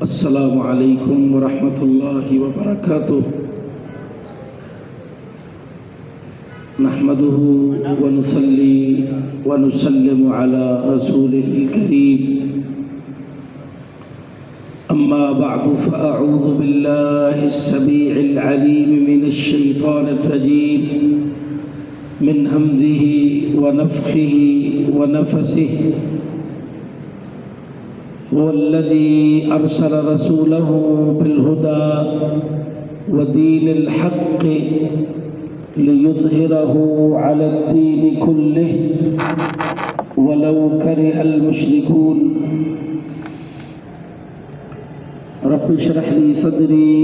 السلام علیکم ورحمۃ اللہ وبرکاتہ۔ نحمده ونصلي ونسلم على رسوله الكريم، أما بعد فأعوذ بالله السميع العليم من الشيطان الرجيم من همزه ونفخه ونفسه. هو الذي أرسل رسوله بالهدى ودين الحق ليظهره على الدين كله ولو كره المشركون. رب اشرح لي صدري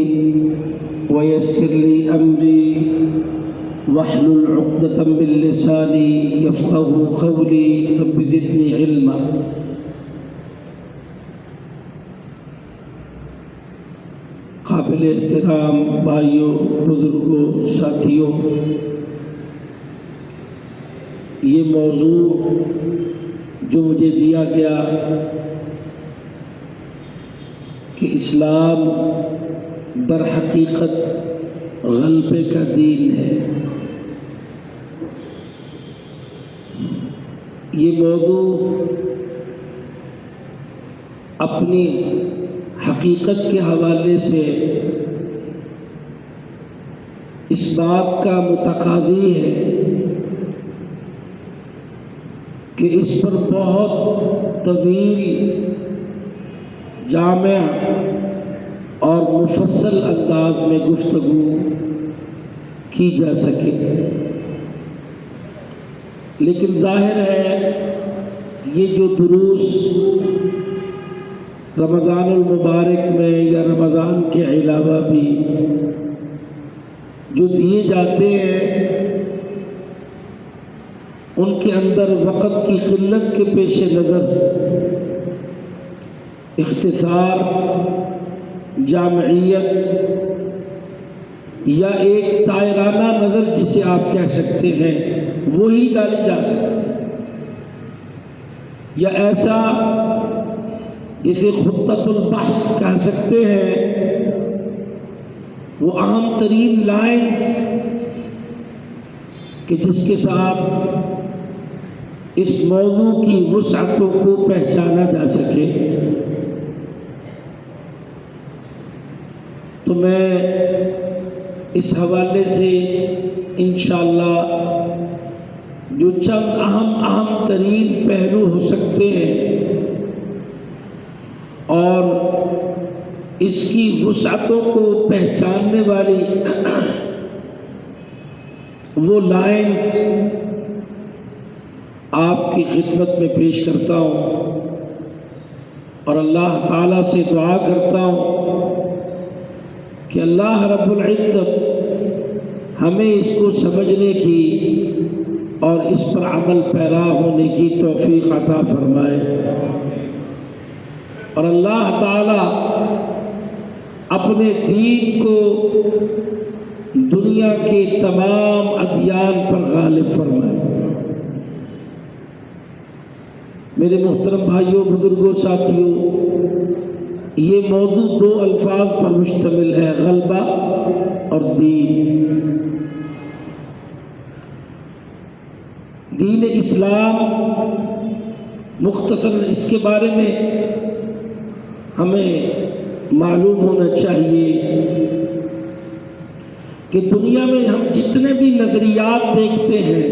ويسر لي أمري واحلل عقدة من لساني يفقهوا قولي. رب زدني علما. قابل احترام بھائیوں، بزرگوں، ساتھیوں، یہ موضوع جو مجھے دیا گیا کہ اسلام در حقیقت غلبے کا دین ہے، یہ موضوع اپنی حقیقت کے حوالے سے اس بات کا متقاضی ہے کہ اس پر بہت طویل، جامع اور مفصل انداز میں گفتگو کی جا سکے، لیکن ظاہر ہے یہ جو دروس رمضان المبارک میں یا رمضان کے علاوہ بھی جو دیے جاتے ہیں، ان کے اندر وقت کی قلت کے پیش نظر اختصار، جامعیت یا ایک طائرانہ نظر جسے آپ کہہ سکتے ہیں وہی ڈالی جا سکتی ہے، یا ایسا جسے خطۃ البحث کہہ سکتے ہیں، وہ اہم ترین لائنز کہ جس کے ساتھ اس موضوع کی وسعتوں کو پہچانا جا سکے. تو میں اس حوالے سے انشاءاللہ جو چند اہم ترین پہلو ہو سکتے ہیں اور اس کی وسعتوں کو پہچاننے والی وہ لائنز آپ کی خدمت میں پیش کرتا ہوں، اور اللہ تعالیٰ سے دعا کرتا ہوں کہ اللہ رب العزت ہمیں اس کو سمجھنے کی اور اس پر عمل پیرا ہونے کی توفیق عطا فرمائے، اور اللہ تعالیٰ اپنے دین کو دنیا کے تمام ادیان پر غالب فرمائے. میرے محترم بھائیوں، بزرگوں، ساتھیوں، یہ موضوع دو الفاظ پر مشتمل ہے: غلبہ اور دین. دین اسلام، مختصراً اس کے بارے میں ہمیں معلوم ہونا چاہیے کہ دنیا میں ہم جتنے بھی نظریات دیکھتے ہیں،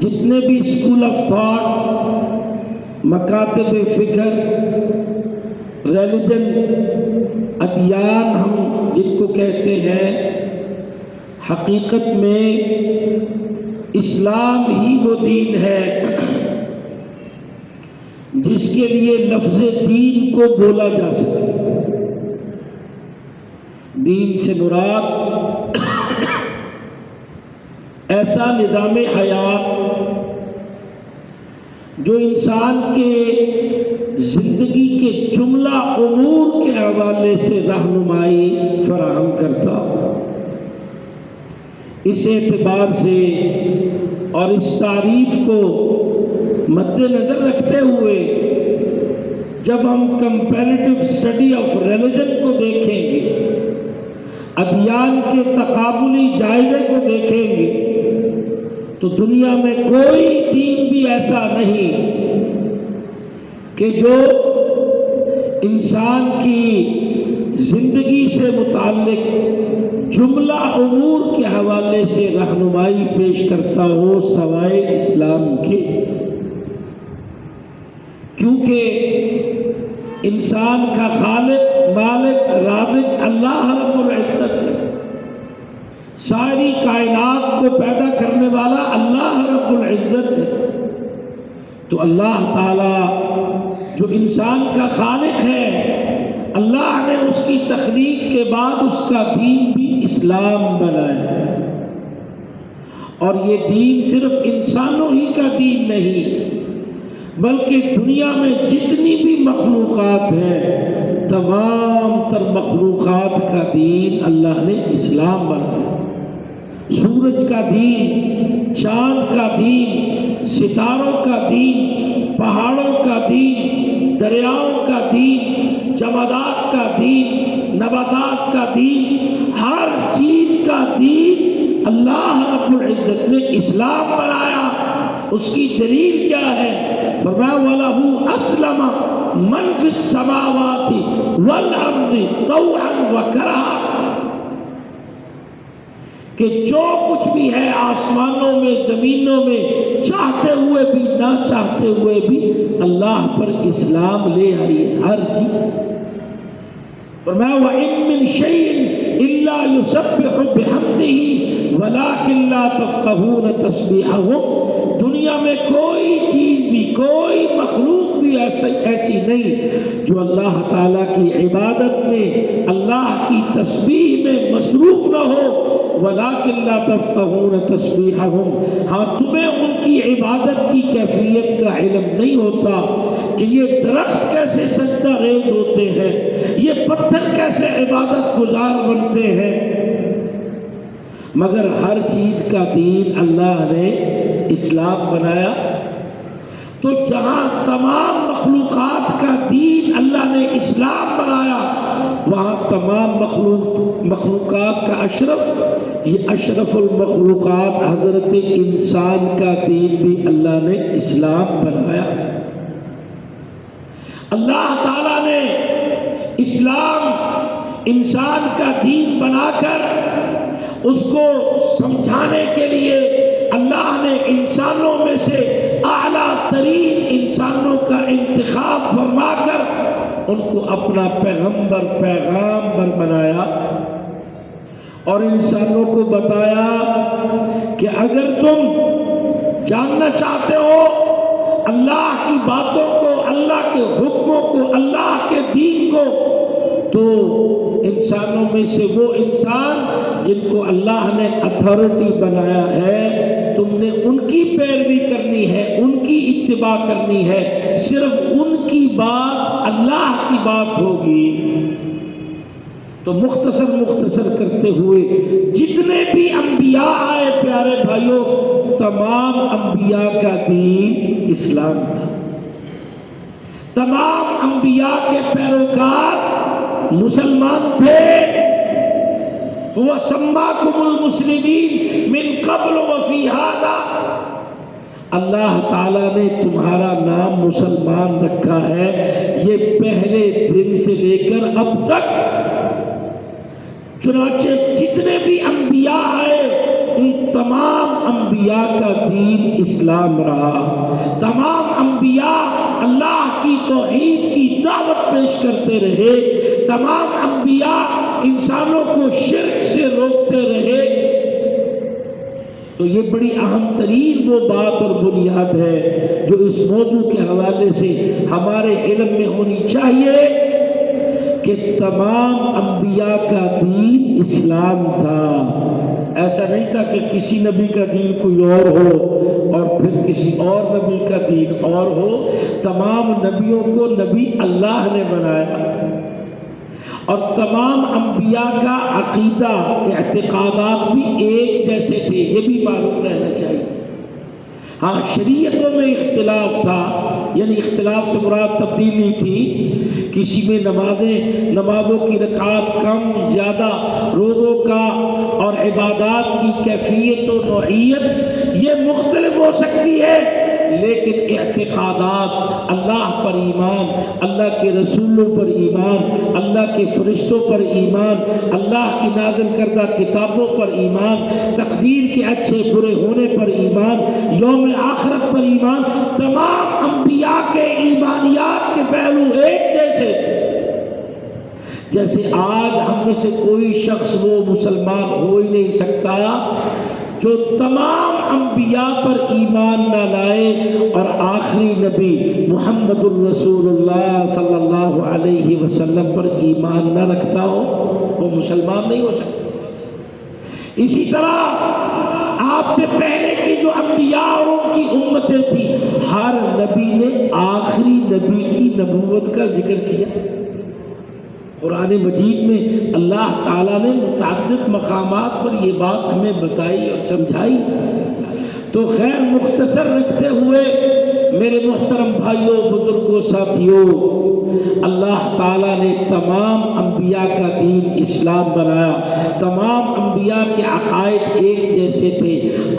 جتنے بھی اسکول آف تھاٹ، مکاتب فکر، ریلیجن، ادیان ہم جن کو کہتے ہیں، حقیقت میں اسلام ہی وہ دین ہے جس کے لیے لفظ دین کو بولا جا سکے. دین سے مراد ایسا نظام حیات جو انسان کے زندگی کے جملہ امور کے حوالے سے رہنمائی فراہم کرتا ہو. اس اعتبار سے اور اس تعریف کو مد نظر رکھتے ہوئے جب ہم کمپیریٹیو اسٹڈی آف ریلیجن کو دیکھیں گے، ادیان کے تقابلی جائزے کو دیکھیں گے، تو دنیا میں کوئی دین بھی ایسا نہیں کہ جو انسان کی زندگی سے متعلق جملہ امور کے حوالے سے رہنمائی پیش کرتا ہو سوائے اسلام کے، کیونکہ انسان کا خالق، مالک، رازق اللہ رب العزت ہے، ساری کائنات کو پیدا کرنے والا اللہ رب العزت ہے۔ تو اللہ تعالی جو انسان کا خالق ہے، اللہ نے اس کی تخلیق کے بعد اس کا دین بھی اسلام بنایا ہے، اور یہ دین صرف انسانوں ہی کا دین نہیں بلکہ دنیا میں جتنی بھی مخلوقات ہیں تمام تر مخلوقات کا دین اللہ نے اسلام بنایا۔ سورج کا دین، چاند کا دین، ستاروں کا دین، پہاڑوں کا دین، دریاؤں کا دین، جمادات کا دین، نباتات کا دین، ہر چیز کا دین اللہ رب العزت نے اسلام بنایا۔ اس کی دلیل کیا ہے؟ فرمایا وَلَهُ أَسْلَمَ مَنْ فِي السَّمَاوَاتِ وَالْأَرْضِ طَوْعًا وَكَرْهًا، کہ جو کچھ بھی ہے آسمانوں میں، زمینوں میں، چاہتے ہوئے بھی نہ چاہتے ہوئے بھی اللہ پر اسلام لے آئی ہر چیز۔ فرمایا وَإِن مِّن شَيْءٍ إِلَّا يُسَبِّحُ بِحَمْدِهِ وَلَٰكِن لَّا تَفْقَهُونَ تَسْبِيحَهُمْ، دنیا میں کوئی چیز بھی، کوئی مخلوق بھی ایسی نہیں جو اللہ تعالیٰ کی عبادت میں، اللہ کی تسبیح میں مصروف نہ ہو۔ وَلَٰكِن لَّا تَفْقَهُونَ تَسْبِيحَهُمْ، ہاں تمہیں ان کی عبادت کی کیفیت کا علم نہیں ہوتا کہ یہ درخت کیسے سجدہ ریز ہوتے ہیں، یہ پتھر کیسے عبادت گزار بنتے ہیں، مگر ہر چیز کا دین اللہ نے اسلام بنایا۔ تو جہاں تمام مخلوقات کا دین اللہ نے اسلام بنایا، وہاں تمام مخلوقات کا اشرف، یہ اشرف المخلوقات حضرت انسان کا دین بھی اللہ نے اسلام بنایا۔ اللہ تعالیٰ نے اسلام انسان کا دین بنا کر اس کو سمجھانے کے لیے اللہ نے انسانوں میں سے اعلیٰ ترین انسانوں کا انتخاب فرما کر ان کو اپنا پیغام بنایا، اور انسانوں کو بتایا کہ اگر تم جاننا چاہتے ہو اللہ کی باتوں کو، اللہ کے حکموں کو، اللہ کے دین کو، تو انسانوں میں سے وہ انسان جن کو اللہ نے اتھارٹی بنایا ہے، تم نے ان کی پیروی کرنی ہے، ان کی اتباع کرنی ہے، صرف ان کی بات اللہ کی بات ہوگی۔ تو مختصر کرتے ہوئے جتنے بھی انبیاء آئے پیارے بھائیوں، تمام انبیاء کا دین اسلام تھا، تمام انبیاء کے پیروکار مسلمان تھے۔ وَسَمَّاكُمُ الْمُسْلِمِينَ مِن قَبْلُ وَفِي هَذَا، اللہ تعالیٰ نے تمہارا نام مسلمان رکھا ہے، یہ پہلے دن سے لے کر اب تک۔ چنانچہ جتنے بھی انبیاء آئے ان تمام انبیاء کا دین اسلام رہا، تمام انبیاء اللہ کی توحید کی دعوت پیش کرتے رہے، تمام انبیاء انسانوں کو شرک سے روکتے رہے۔ تو یہ بڑی اہم ترین وہ بات اور بنیاد ہے جو اس موضوع کے حوالے سے ہمارے علم میں ہونی چاہیے کہ تمام انبیاء کا دین اسلام تھا۔ ایسا نہیں تھا کہ کسی نبی کا دین کوئی اور ہو اور پھر کسی اور نبی کا دین اور ہو۔ تمام نبیوں کو نبی اللہ نے بنایا، اور تمام انبیاء کا عقیدہ، اعتقادات بھی ایک جیسے تھے، یہ بھی معلوم رہنا چاہیے۔ ہاں شریعتوں میں اختلاف تھا، یعنی اختلاف سے مراد تبدیلی تھی، کسی میں نمازوں کی رکعات کم زیادہ، روزوں کا اور عبادات کی کیفیت و نوعیت یہ مختلف ہو سکتی ہے، لیکن اعتقادات، اللہ پر ایمان، اللہ کے رسولوں پر ایمان، اللہ کے فرشتوں پر ایمان، اللہ کی نازل کردہ کتابوں پر ایمان، تقدیر کے اچھے برے ہونے پر ایمان، یوم آخرت پر ایمان، تمام انبیاء کے ایمانیات کے پہلو ایک جیسے تھے۔ جیسے آج ہم میں سے کوئی شخص وہ مسلمان ہو ہی نہیں سکتا جو تمام انبیاء پر ایمان نہ لائے اور آخری نبی محمد الرسول اللہ صلی اللہ علیہ وسلم پر ایمان نہ رکھتا ہو، وہ مسلمان نہیں ہو سکتا۔ اسی طرح آپ سے پہلے کی جو انبیاء اور ان کی امتیں تھیں، ہر نبی نے آخری نبی کی نبوت کا ذکر کیا۔ قرآن مجید میں اللہ تعالیٰ نے متعدد مقامات پر یہ بات ہمیں بتائی اور سمجھائی۔ تو خیر مختصر رکھتے ہوئے میرے محترم بھائیوں، بزرگوں، ساتھیوں، اللہ تعالیٰ نے تمام انبیاء کا دین اسلام بنایا، تمام انبیاء کے عقائد ایک جیسے تھے۔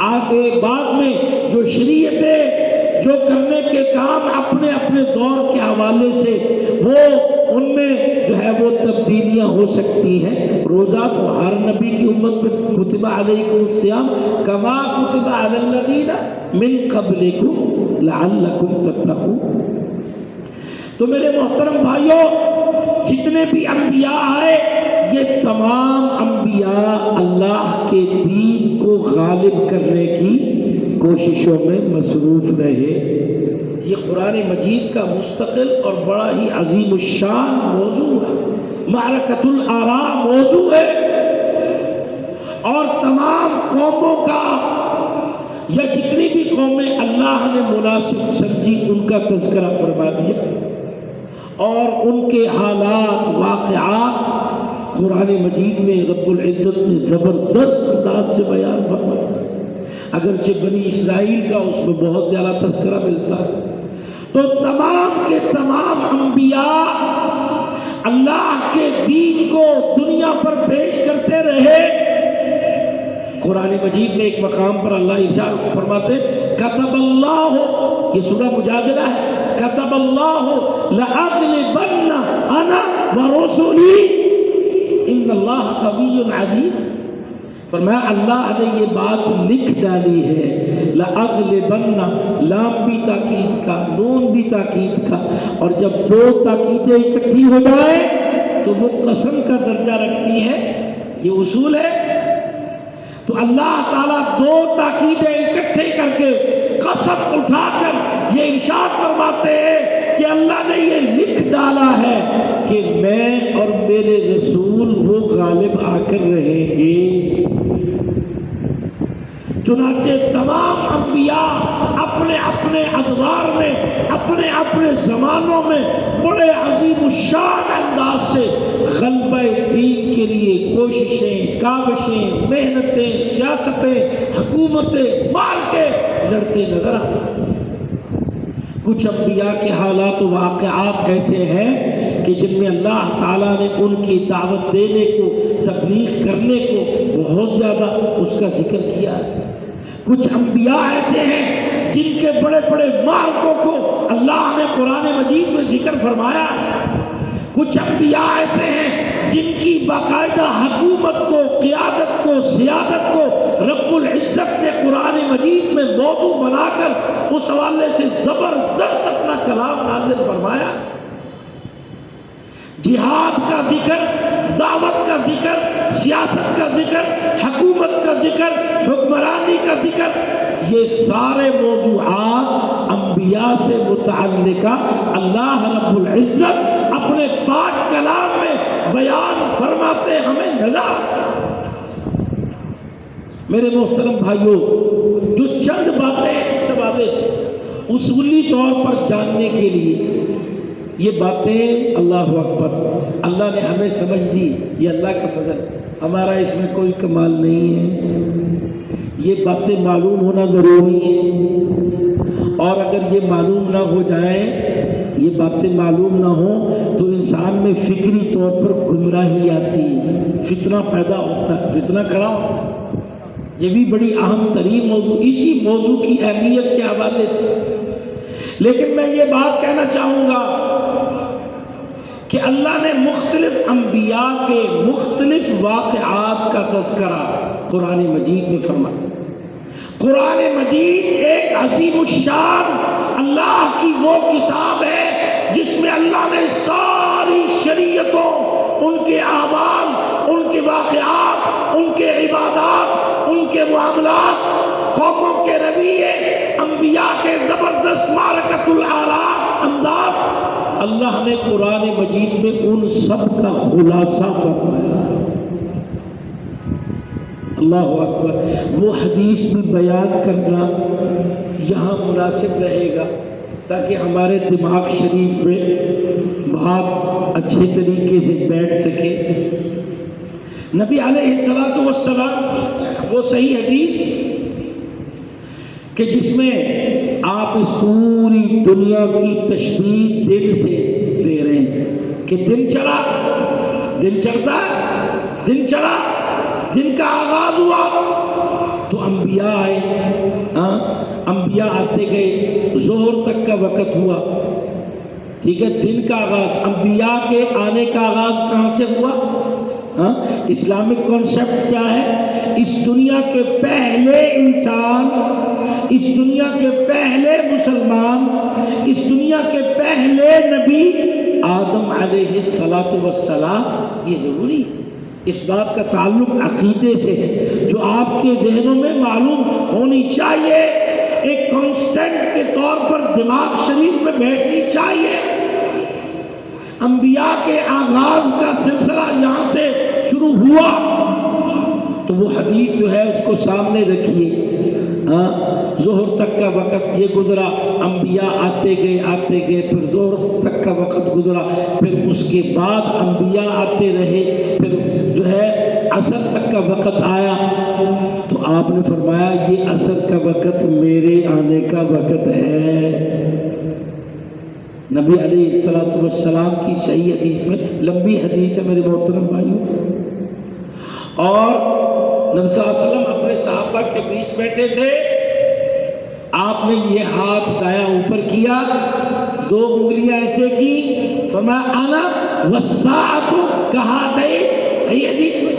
آگے بعد میں جو شریعتیں، جو کرنے کے کام اپنے اپنے دور کے حوالے سے وہ ان میں جو ہے وہ تبدیلیاں ہو سکتی ہیں۔ روزہ تو ہر نبی کی امت میں کتب علیکم الصیام کما کتب علی الذین من قبلکم لعلکم تتقون۔ تو میرے محترم بھائیوں، جتنے بھی انبیاء آئے، یہ تمام انبیاء اللہ کے دین کو غالب کرنے کی کوششوں میں مصروف رہے۔ یہ قرآن مجید کا مستقل اور بڑا ہی عظیم الشان موضوع ہے، معرکۃ الآراء موضوع ہے، اور تمام قوموں کا یا جتنی بھی قومیں اللہ نے مناسب سمجھی ان کا تذکرہ فرما دیا، اور ان کے حالات، واقعات قرآن مجید میں رب العزت نے زبردست انداز سے بیان فرمایا۔ اگرچہ بنی اسرائیل کا اس میں بہت زیادہ تذکرہ ملتا ہے، تو تمام کے تمام انبیاء اللہ کے دین کو دنیا پر پیش کرتے رہے۔ قرآن مجید میں ایک مقام پر اللہ ارشاد فرماتے کتب اللہ، یہ سورہ مجادلہ ہے، کتب اللہ لأغلبن انا ورسلی ان اللہ قوی عزیز۔ فرمایا اللہ نے یہ بات لکھ ڈالی ہے، لأغلبن، لام بھی تاکید کا، نون بھی تاکید کا، اور جب دو تاکیدیں اکٹھی ہو جائے تو وہ قسم کا درجہ رکھتی ہے، یہ اصول ہے۔ تو اللہ تعالیٰ دو تاکیدیں اکٹھے کر کے قسم اٹھا کر یہ ارشاد فرماتے ہیں کہ اللہ نے یہ لکھ ڈالا ہے کہ میں اور میرے رسول وہ غالب آ کر رہیں گے۔ چنانچہ تمام انبیاء اپنے اپنے ادوار میں، اپنے اپنے زمانوں میں بڑے عظیم الشان انداز سے غلبہ دین کے لیے کوششیں، کاوشیں، محنتیں، سیاستیں، حکومتیں مار کے لڑتے نظر آتے ہیں۔ کچھ انبیاء کے حالات و واقعات ایسے ہیں کہ جن میں اللہ تعالیٰ نے ان کی دعوت دینے کو، تبلیغ کرنے کو بہت زیادہ اس کا ذکر کیا ہے۔ کچھ انبیاء ایسے ہیں جن کے بڑے بڑے معرکوں کو اللہ نے قرآن مجید میں ذکر فرمایا۔ کچھ انبیاء ایسے ہیں جن کی باقاعدہ حکومت کو، قیادت کو، سیادت کو رب العزت نے قرآن مجید میں موضوع بنا کر اس حوالے سے زبردست اپنا کلام نازل فرمایا۔ جہاد کا ذکر، دعوت کا ذکر، سیاست کا ذکر، حکومت کا ذکر، حکمرانی کا ذکر، یہ سارے موضوعات انبیاء سے متعلقہ اللہ رب العزت اپنے پاک کلام میں بیان فرماتے ہمیں نظر آتے ہیں۔ میرے محترم بھائیوں، جو چند باتیں اس حوالے سے اصولی طور پر جاننے کے لیے، یہ باتیں اللہ اکبر، اللہ نے ہمیں سمجھ دی، یہ اللہ کا فضل، ہمارا اس میں کوئی کمال نہیں ہے، یہ باتیں معلوم ہونا ضروری ہے۔ اور اگر یہ معلوم نہ ہو جائے، یہ باتیں معلوم نہ ہوں تو انسان میں فکری طور پر گمراہی آتی ہے، فتنہ پیدا ہوتا ہے، فتنہ کھڑا ہوتا ہے۔ یہ بھی بڑی اہم ترین موضوع، اسی موضوع کی اہمیت کے حوالے سے۔ لیکن میں یہ بات کہنا چاہوں گا کہ اللہ نے مختلف انبیاء کے مختلف واقعات کا تذکرہ قرآن مجید میں فرمایا۔ قرآن مجید ایک عظیم الشان اللہ کی وہ کتاب ہے جس میں اللہ نے ساری شریعتوں، ان کے اعمال، ان کے واقعات، ان کے عبادات، ان کے معاملات، قوموں کے رویے، انبیاء کے زبردست معرکۃ الاعراف انداز، اللہ نے قرآن مجید میں ان سب کا خلاصہ فرمایا۔ اللہ اکبر۔ وہ حدیث بھی بیان کرنا یہاں مناسب رہے گا تاکہ ہمارے دماغ شریف میں بات اچھے طریقے سے بیٹھ سکے۔ نبی علیہ السلام وہ صحیح حدیث کہ جس میں آپ اس پوری دنیا کی تشبیہ دن سے دے رہے ہیں کہ دن چلا، دن چڑھتا، دن چلا، دن کا آغاز ہوا تو انبیاء آئے، انبیاء آتے گئے، ظہر تک کا وقت ہوا، ٹھیک ہے، دن کا آغاز، انبیاء کے آنے کا آغاز کہاں سے ہوا؟ اسلامک کانسیپٹ کیا ہے؟ اس دنیا کے پہلے انسان، اس دنیا کے پہلے مسلمان، اس دنیا کے پہلے نبی آدم علیہ السلام۔ یہ ضروری ہے، اس بات کا تعلق عقیدے سے ہے جو آپ کے ذہنوں میں معلوم ہونی چاہیے، ایک کانسٹنٹ کے طور پر دماغ شریف میں بیٹھنی چاہیے۔ انبیاء کے آغاز کا سلسلہ یہاں سے شروع ہوا تو وہ حدیث جو ہے اس کو سامنے رکھیے۔ ظہر تک کا وقت یہ گزرا، انبیاء آتے گئے، پھر ظہر تک کا وقت گزرا، پھر اس کے بعد انبیاء آتے رہے، پھر جو ہے عصر تک کا وقت آیا تو آپ نے فرمایا یہ عصر کا وقت میرے آنے کا وقت ہے۔ نبی علیہ السلام کی صحیح حدیث میں، لمبی حدیث ہے میرے محترم بھائیوں، اور نبی صلی اللہ علیہ وسلم اپنے صحابہ کے بیچ بیٹھے تھے، آپ نے یہ ہاتھ دایا اوپر کیا، دو انگلیاں ایسے کی، فرمایا انا والساعۃ کہاتین، صحیح حدیث میں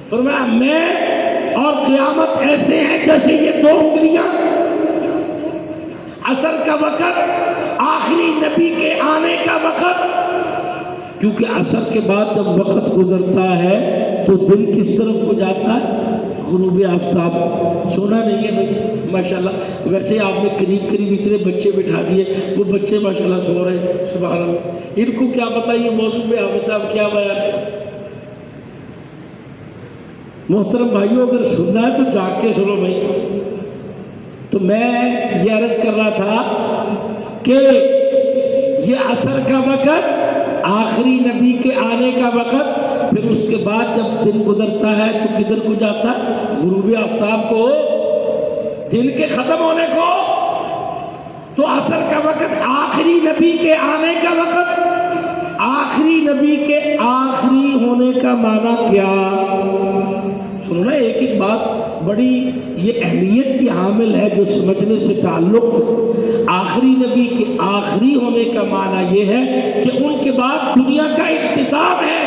فرمایا میں اور قیامت ایسے ہیں جیسے یہ دو انگلیاں۔ عصر کا وقت، آخری نبی کے آنے کا وقت، کیونکہ عصر کے بعد جب وقت گزرتا ہے تو دن کس طرف کو جاتا ہے؟ غروب آفتاب۔ سونا نہیں ہے بھائی ماشاءاللہ، ویسے آپ نے قریب قریب اتنے بچے بٹھا دیے، وہ بچے ماشاءاللہ سو رہے ہیں، سبحان اللہ، ان کو کیا پتہ یہ موضوع میں حافظ صاحب کیا بیان کریں۔ محترم بھائیوں، اگر سننا ہے تو جاگ کے سنو بھائی۔ تو میں یہ عرض کر رہا تھا کہ یہ عصر کا وقت، آخری نبی کے آنے کا وقت، پھر اس کے بعد جب دن گزرتا ہے تو کدھر کو جاتا ہے؟ غروب آفتاب کو، دن کے ختم ہونے کو۔ تو عصر کا وقت، آخری نبی کے آنے کا وقت، آخری نبی کے آخری ہونے کا معنی کیا؟ سنو نا، ایک ایک بات بڑی یہ اہمیت کی حامل ہے جو سمجھنے سے تعلق۔ آخری نبی کے آخری ہونے کا معنی یہ ہے کہ ان کے بعد دنیا کا اختتام ہے،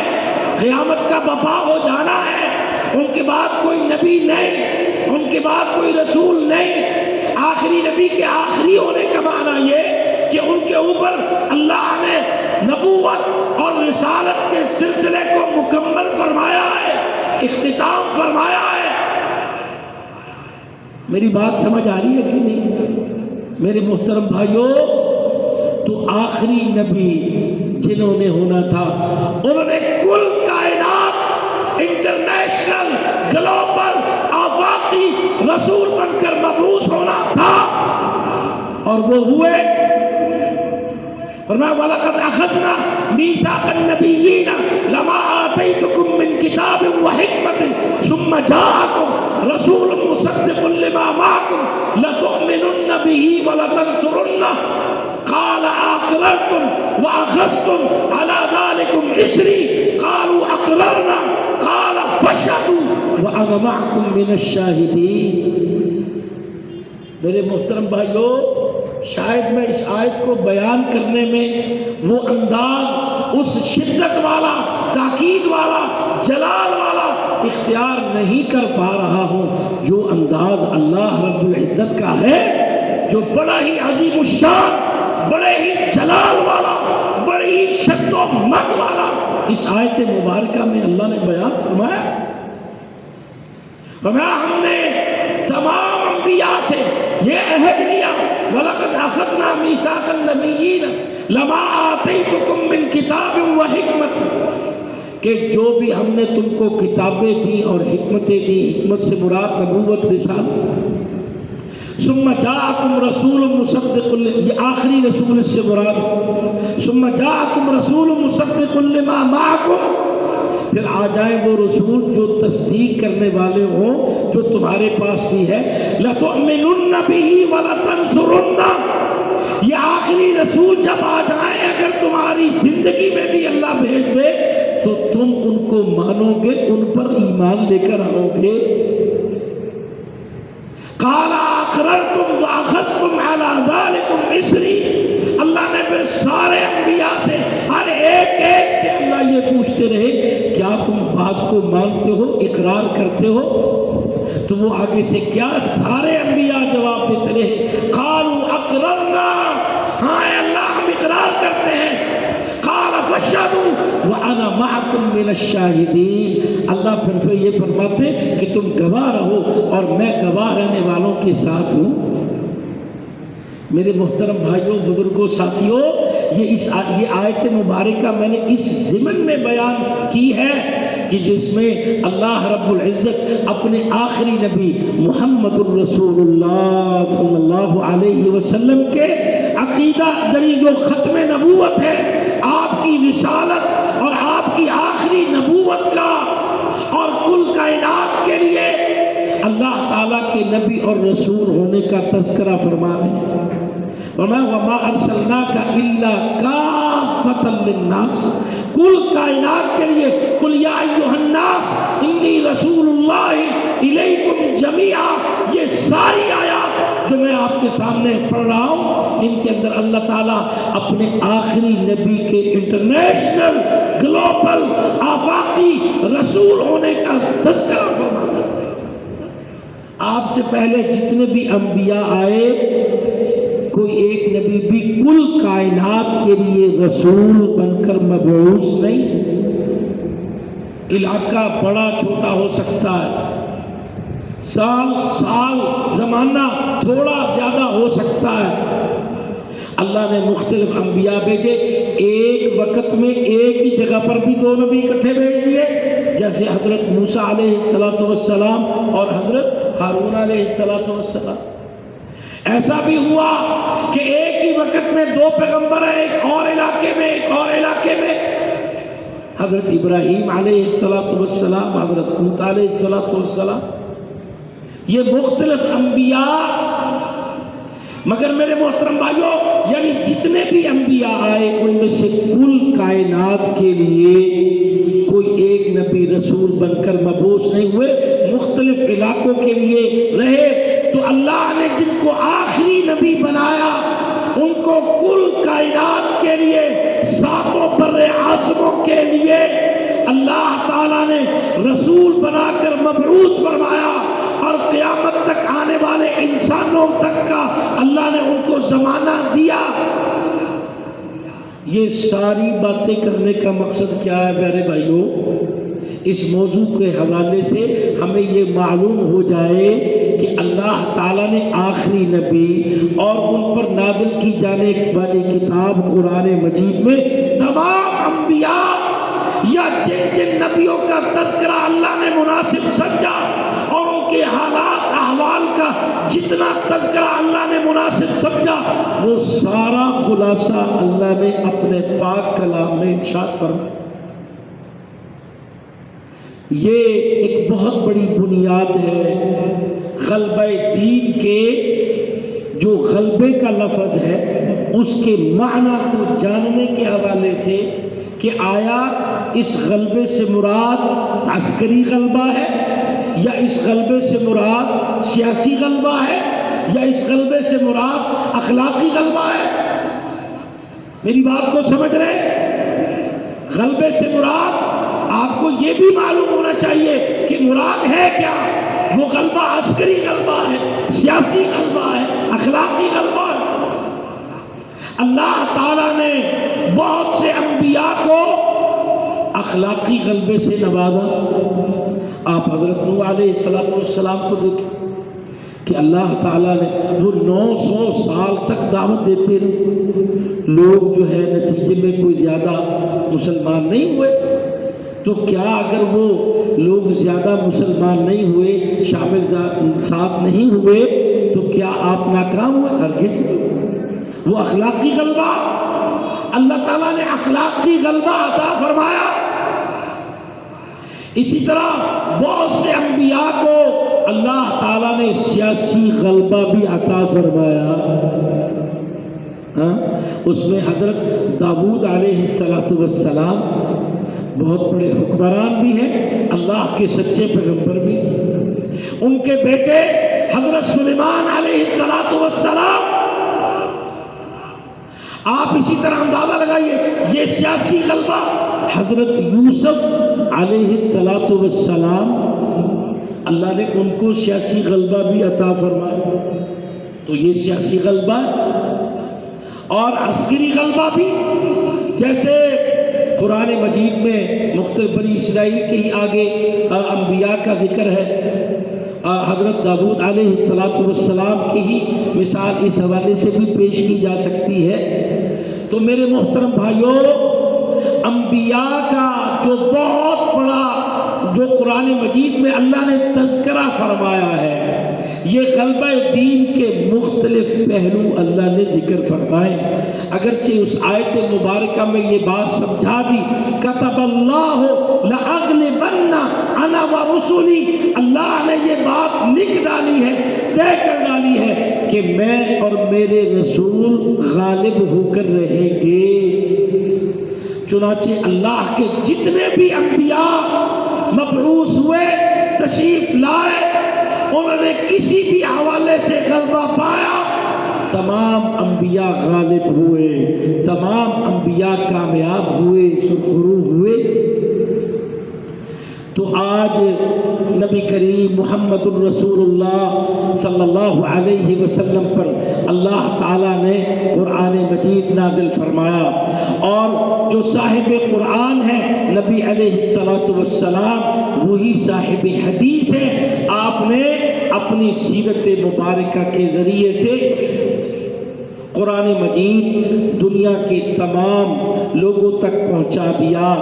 قیامت کا بپا ہو جانا ہے، ان کے بعد کوئی نبی نہیں، ان کے بعد کوئی رسول نہیں۔ آخری نبی کے آخری ہونے کا معنی یہ کہ ان کے اوپر اللہ نے نبوت اور رسالت کے سلسلے کو مکمل فرمایا ہے، اختتام فرمایا ہے۔ میری بات سمجھ آ رہی ہے کہ نہیں میرے محترم بھائیوں؟ تو آخری نبی جنہوں نے ہونا تھا، انہوں نے کل کائنات، انٹرنیشنل، گلوبل، آفاقی رسول بن کر مبعوث ہونا تھا، اور وہ ہوئے۔ فرمایا وَلَقَدْ أَخَذْنَا مِيثَاقَ النَّبِيِّينَ لَمَا آتَيْتُكُم مِّن كِتَابٍ وَحِكْمَةٍ ثُمَّ جَاءَكُم رَّسُولٌ مُّصَدِّقٌ لِّمَا مَعَكُمْ لَتُؤْمِنُنَّ به ولتنصرنه قال اقررتم واخذتم على ذلكم اسري قالوا اقررنا قال فاشهدوا وانا معكم من الشاهدين۔ میرے محترم بھائیو، شاید میں اس آیت کو بیان کرنے میں وہ انداز، اس شدت والا، تاکید والا، جلال والا اختیار نہیں کر پا رہا ہوں جو انداز اللہ رب العزت کا ہے، جو بڑا ہی عظیم الشان، بڑے ہی جلال والا، بڑی ہی شد و مد والا اس آیت مبارکہ میں اللہ نے بیان فرمایا۔ ہم نے تمام انبیاء سے یہ عہد لیا، وَلَقَدْ أَخَذْنَا مِيثَاقَ النَّبِيِّينَ لَمَا آتَيْتُكُم مِّن كِتَابٍ وَحِكْمَةٍ، کہ جو بھی ہم نے تم کو کتابیں دی اور حکمتیں دی، حکمت سے مراد نبوت، رسالت، ثم جاءکم رسول مصدق، یہ آخری رسول اس سے مراد، ثم جاءکم رسول مصدق لما معکم، پھر آ جائیں وہ رسول جو تصدیق کرنے والے ہوں جو تمہارے پاس بھی ہے، لَتُؤْمِنُنَّ بِهِ وَلَتَنْصُرُنَّ، یہ آخری رسول جب آ جائیں، اگر تمہاری زندگی میں بھی اللہ بھیج دے تو تم ان کو مانو گے، ان پر ایمان لے کر آؤ گے۔ قَالَ أَقْرَرْتُمْ وَأَخَذْتُمْ عَلَى ذَلِكُمْ إِسْرِي، اللہ نے پھر سارے انبیاء سے، ہر ایک سے اللہ یہ پوچھتے رہے کیا تم بات کو مانتے ہو، اقرار کرتے ہو؟ تو وہ آگے سے کیا سارے انبیاء جواب دیتے رہے، قالوا اقررنا، ہاں اے اللہ ہم اقرار کرتے ہیں، قال فاشهدوا وانا معكم من الشاهدين، اللہ پھر یہ فرماتے کہ تم گواہ رہو اور میں گواہ رہنے والوں کے ساتھ ہوں۔ میرے محترم بھائیوں، بزرگوں، ساتھیوں، یہ آیت مبارکہ میں نے اس ضمن میں بیان کی ہے کہ جس میں اللہ رب العزت اپنے آخری نبی محمد الرسول اللہ صلی اللہ علیہ وسلم کے عقیدہ دری جو ختم نبوت ہے، آپ کی رسالت اور آپ کی آخری نبوت کا اور کل کائنات کے لیے اللہ تعالیٰ کے نبی اور رسول ہونے کا تذکرہ فرما رہے ہیں۔ وَمَا أَرْسَلْنَاكَ إِلَّا كَافَّةً لِلنَّاسِ، کل کائنات کے لیے، قُلْ يَا أَيُّهَا النَّاسِ إِنِّي رَسُولُ اللَّهِ إِلَيْكُمْ جَمِيعًا، یہ ساری آیات جو میں آپ کے سامنے پڑھ رہا ہوں، ان کے اندر اللہ تعالیٰ اپنے آخری نبی کے انٹرنیشنل، گلوبل، آفاقی رسول ہونے کا تذکرہ فرما رہا ہے۔ آپ سے پہلے جتنے بھی انبیاء آئے، کوئی ایک نبی بھی کل کائنات کے لیے رسول بن کر مبعوث نہیں۔ علاقہ بڑا چھوٹا ہو سکتا ہے، سال زمانہ تھوڑا زیادہ ہو سکتا ہے، اللہ نے مختلف انبیاء بھیجے، ایک وقت میں ایک ہی جگہ پر بھی دو نبی اکٹھے بھیج دیے، جیسے حضرت موسیٰ علیہ السلام اور حضرت ہارون علیہ السلام۔ ایسا بھی ہوا کہ ایک ہی وقت میں دو پیغمبر ہیں، ایک اور علاقے میں، ایک اور علاقے میں، حضرت ابراہیم علیہ السلام، حضرت موسیٰ علیہ السلام، یہ مختلف انبیاء۔ مگر میرے محترم بھائیوں، یعنی جتنے بھی انبیاء آئے ان میں سے کل کائنات کے لیے کوئی ایک نبی رسول بن کر مبعوث نہیں ہوئے، مختلف علاقوں کے لیے رہے۔ تو اللہ نے جن کو آخری نبی بنایا ان کو کل کائنات کے لیے، ساتوں بر اعظموں کے لیے اللہ تعالیٰ نے رسول بنا کر مبعوث فرمایا، اور قیامت تک آنے والے انسانوں تک کا اللہ نے ان کو زمانہ دیا۔ یہ ساری باتیں کرنے کا مقصد کیا ہے میرے بھائیوں؟ اس موضوع کے حوالے سے ہمیں یہ معلوم ہو جائے کہ اللہ تعالیٰ نے آخری نبی اور ان پر نازل کی جانے والی کتاب قرآن مجید میں تمام انبیاء یا جن نبیوں کا تذکرہ اللہ نے مناسب سمجھا اور ان کے حالات احوال کا جتنا تذکرہ اللہ نے مناسب سمجھا، وہ سارا خلاصہ اللہ نے اپنے پاک کلام میں ارشاد فرمایا۔ یہ ایک بہت بڑی بنیاد ہے غلبہ دین کے جو غلبے کا لفظ ہے اس کے معنی کو جاننے کے حوالے سے کہ آیا اس غلبے سے مراد عسکری غلبہ ہے یا اس غلبے سے مراد سیاسی غلبہ ہے یا اس غلبے سے مراد اخلاقی غلبہ ہے؟ میری بات کو سمجھ رہے؟ غلبے سے مراد آپ کو یہ بھی معلوم ہونا چاہیے کہ مراد ہے کیا۔ وہ غلبہ عسکری غلبہ ہے، سیاسی غلبہ ہے، اخلاقی غلبہ ہے۔ اللہ تعالیٰ نے بہت سے انبیاء کو اخلاقی غلبے سے نوازا۔ آپ حضرت نوح علیہ السلام کو دیکھیں کہ اللہ تعالیٰ نے وہ 900 سال تک دعوت دیتے رہے، لوگ جو ہے نتیجے میں کوئی زیادہ مسلمان نہیں ہوئے۔ تو کیا اگر وہ لوگ زیادہ مسلمان نہیں ہوئے، شامل ساتھ نہیں ہوئے، تو کیا آپ ناکام ہوئے؟ ہرگز نہیں۔ وہ اخلاقی غلبہ، اللہ تعالیٰ نے اخلاقی غلبہ عطا فرمایا۔ اسی طرح بہت سے انبیاء کو اللہ تعالیٰ نے سیاسی غلبہ بھی عطا فرمایا۔ اس میں حضرت داؤد علیہ السلام بہت بڑے حکمران بھی ہیں، اللہ کے سچے پیغمبر بھی۔ ان کے بیٹے حضرت سلیمان علیہ السلام، آپ اسی طرح اندازہ لگائیے یہ سیاسی غلبہ۔ حضرت یوسف علیہ السلام، اللہ نے ان کو سیاسی غلبہ بھی عطا فرمایا، تو یہ سیاسی غلبہ اور عسکری غلبہ بھی۔ جیسے قرآن مجید میں مختلف بنی اسرائیل کے ہی آگے انبیاء کا ذکر ہے، حضرت داؤد علیہ السلام کی ہی مثال اس حوالے سے بھی پیش کی جا سکتی ہے۔ تو میرے محترم بھائیوں، انبیاء کا جو بہت بڑا جو قرآن مجید میں اللہ نے تذکرہ فرمایا ہے، یہ غلبہ دین کے مختلف پہلو اللہ نے ذکر فرمائے۔ اگرچہ اس آیت مبارکہ میں یہ بات سمجھا دی، کتب اللہ لأغلبن انا ورسلی، اللہ نے یہ بات لکھ ڈالی ہے، طے کر ڈالی ہے کہ میں اور میرے رسول غالب ہو کر رہیں گے۔ چنانچہ اللہ کے جتنے بھی انبیاء مبعوث ہوئے، تشریف لائے، انہوں نے کسی بھی حوالے سے غلبہ پایا، تمام انبیاء غالب ہوئے، تمام انبیاء کامیاب ہوئے، سرخرو ہوئے۔ تو آج نبی کریم محمد الرسول اللہ صلی اللہ علیہ وسلم پر اللہ تعالیٰ نے قرآن مجید نازل فرمایا، اور جو صاحب قرآن ہے نبی علیہ السلام، وہی صاحب حدیث ہے۔ آپ نے اپنی سیرت مبارکہ کے ذریعے سے قرآن مجید دنیا کے تمام لوگوں تک پہنچا دیا۔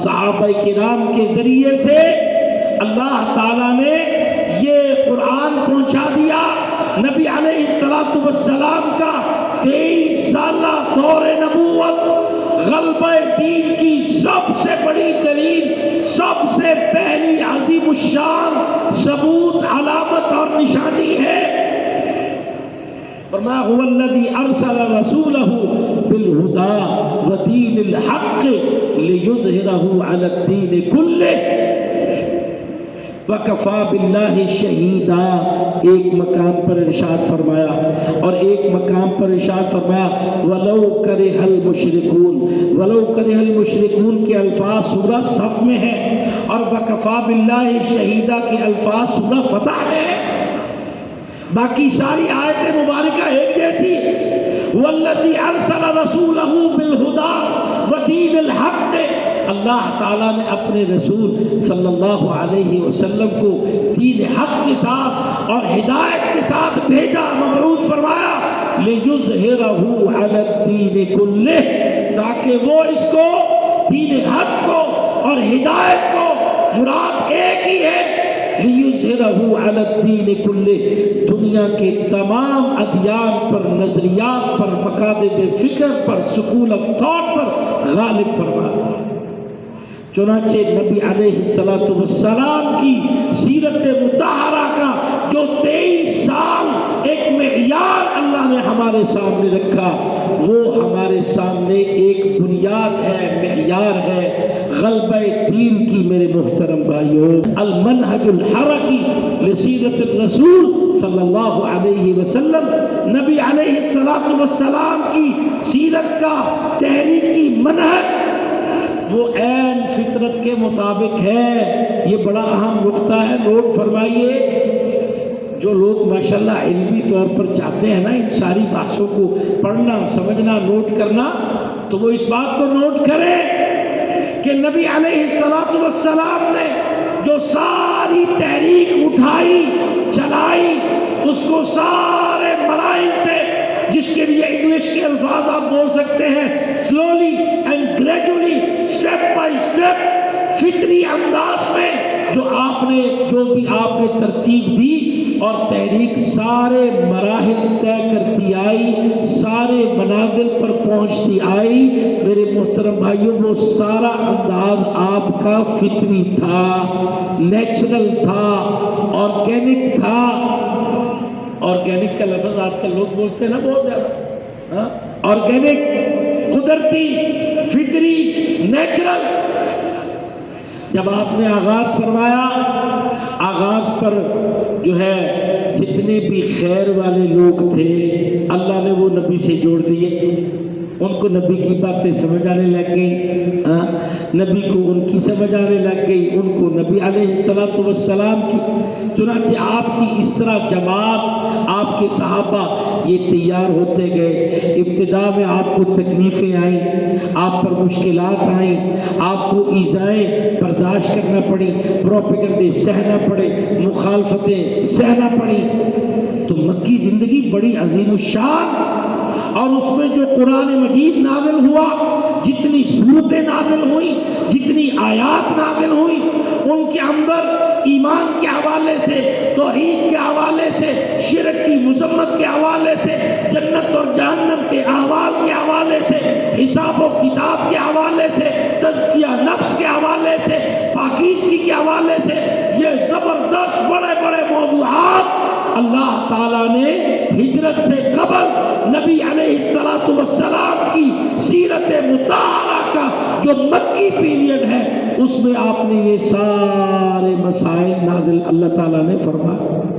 صحابہ کرام کے ذریعے سے اللہ تعالیٰ نے یہ قرآن پہنچا دیا۔ نبی علیہ السلام کا 23 سالہ دور نبوت غلبہ دین کی سب سے بڑی دلیل، سب سے پہلی عظیم الشان ثبوت، علامت اور نشانی ہے۔ فرمایا هو الذی ارسل رسولہ بالہدی ودین الحق لیظہرہ علی الدین کلہ وکفی باللہ شہیدا۔ ایک مقام پر ارشاد فرمایا، اور ایک مقام پر ارشاد فرمایا ولو کرہ المشرکون۔ ولو کرہ المشرکون کے الفاظ سورہ صف میں ہیں، اور وکفی باللہ شہیدا کے الفاظ سورہ فتح میں ہیں۔ باقی ساری آیت مبارکہ ایک جیسی ہے۔ والذی ارسل رسولہ بالہدی ودین الحق، اللہ تعالیٰ نے اپنے رسول صلی اللہ علیہ وسلم کو دین حق کے ساتھ اور ہدایت کے ساتھ بھیجا، مبعوث فرمایا، لیظہرہ علی الدین کلہ، تاکہ وہ اس کو دین حق کو اور ہدایت کو، مراد ایک ہی ہے، لیظہرہ علی الدین کلہ، دنیا کے تمام ادیان پر، نظریات پر، مکاتب فکر پر، سکول آف تھاٹ پر غالب فرمایا۔ چنانچہ نبی علیہ السلام کی سیرت مطہرہ کا جو 23 سال ایک معیار اللہ نے ہمارے سامنے رکھا، وہ ہمارے سامنے ایک بنیاد ہے، معیار ہے غلبہ دین کی۔ میرے محترم بھائیوں، المنہج الحرکی لسیرت الرسول صلی اللہ علیہ وسلم، نبی علیہ السلام کی سیرت کا تحریکی منہج وہ عین فطرت کے مطابق ہے۔ یہ بڑا اہم نقطہ ہے، نوٹ فرمائیے۔ جو لوگ ماشاءاللہ علمی طور پر چاہتے ہیں نا ان ساری باتوں کو پڑھنا، سمجھنا، نوٹ کرنا، تو وہ اس بات کو نوٹ کریں کہ نبی علیہ السلام نے جو ساری تحریک اٹھائی چلائی، اس کو سارے مراحل سے، جس کے لیے انگلش کے الفاظ آپ بول سکتے ہیں slowly and gradually, step by step, فطری انداز میں جو بھی آپ نے ترتیب دی اور تحریک سارے مراحل طے کرتی آئی، سارے منازل پر پہنچتی آئی۔ میرے محترم بھائیوں، وہ سارا انداز آپ کا فطری تھا، نیچرل تھا، آرگینک تھا۔ آرگینک کا لفظ آج کل لوگ بولتے ہیں نا بہت زیادہ، آرگینک، قدرتی، فطری، نیچرل۔ جب آپ نے آغاز فرمایا، آغاز پر جو ہے جتنے بھی خیر والے لوگ تھے اللہ نے وہ نبی سے جوڑ دیے، ان کو نبی کی باتیں سمجھ آنے لگ گئی، نبی کو ان کی سمجھ آنے لگ گئی، ان کو نبی علیہ السلام کی۔ چنانچہ آپ کی اس طرح جماعت، آپ کے صحابہ یہ تیار ہوتے گئے۔ ابتدا میں آپ کو تکلیفیں آئیں، آپ پر مشکلات آئیں، آپ کو ایذائیں برداشت کرنا پڑی، پروپیگنڈے سہنا پڑے، مخالفتیں سہنا پڑی۔ تو مکی زندگی بڑی عظیم الشان، اور اس میں جو قرآن مجید نازل ہوا، جتنی صورتیں نازل ہوئیں، جتنی آیات نازل ہوئیں، ان کے اندر ایمان کے حوالے سے، توحید کے حوالے سے، شرک کی مذمت کے حوالے سے، جنت اور جہنم کے احوال کے حوالے سے، حساب و کتاب کے حوالے سے، تزکیہ نفس کے حوالے سے، پاکیزگی کے حوالے سے، یہ زبردست بڑے بڑے موضوعات اللہ تعالیٰ نے ہجرت سے قبل نبی علیہ السلام کی سیرت مطہرہ کا جو مکی پیریڈ ہے، اس میں آپ نے یہ سارے مسائل نازل اللہ تعالیٰ نے فرمایا۔